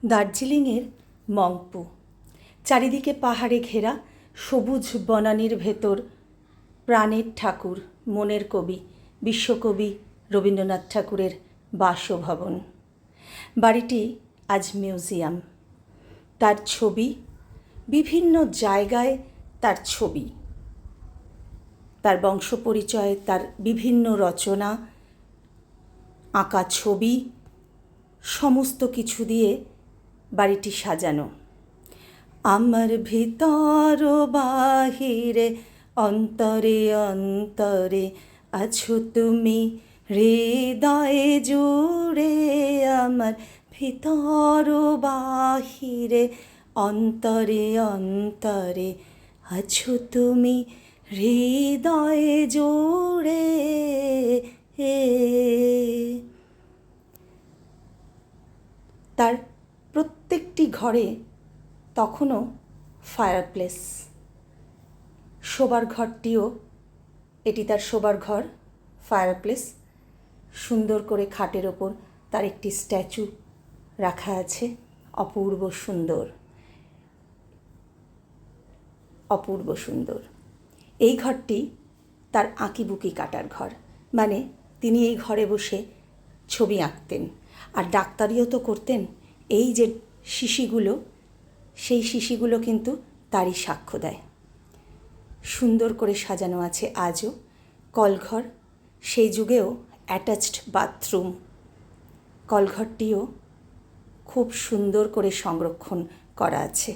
দার্জিলিংয়ের মংপু, চারিদিকে পাহাড়ে ঘেরা সবুজ বনানীর ভেতর প্রাণের ঠাকুর, মনের কবি, বিশ্বকবি রবীন্দ্রনাথ ঠাকুরের বাসভবন। বাড়িটি আজ মিউজিয়াম। তার ছবি, বিভিন্ন জায়গায় তার ছবি, তার বংশপরিচয়, তার বিভিন্ন রচনা, আঁকা ছবি, সমস্ত কিছু দিয়ে বাড়িটি সাজানো। আমার ভিতর বাহিরে অন্তরে অন্তরে আছো তুমি, হৃদয়ে জুড়ে আমার ভিতর বাহিরে অন্তরে অন্তরে আছো তুমি, হৃদয়ে জুড়ে। তার প্রত্যেকটি ঘরে তখনও ফায়ারপ্লেস। শোবার ঘরটিও, এটি তার শোবার ঘর, ফায়ারপ্লেস। সুন্দর করে খাটের ওপর তার একটি স্ট্যাচু রাখা আছে, অপূর্ব সুন্দর, অপূর্ব সুন্দর। এই ঘরটি তার আঁকিবুকি কাটার ঘর, মানে তিনি এই ঘরে বসে ছবি আঁকতেন, আর ডাক্তারিও তো করতেন। এই যে শিশিগুলো, সেই শিশিগুলো কিন্তু তারই সাক্ষ্য দেয়। সুন্দর করে সাজানো আছে আজও কলঘর, সেই যুগেও অ্যাটাচড বাথরুম। কলঘরটিও খুব সুন্দর করে সংরক্ষণ করা আছে।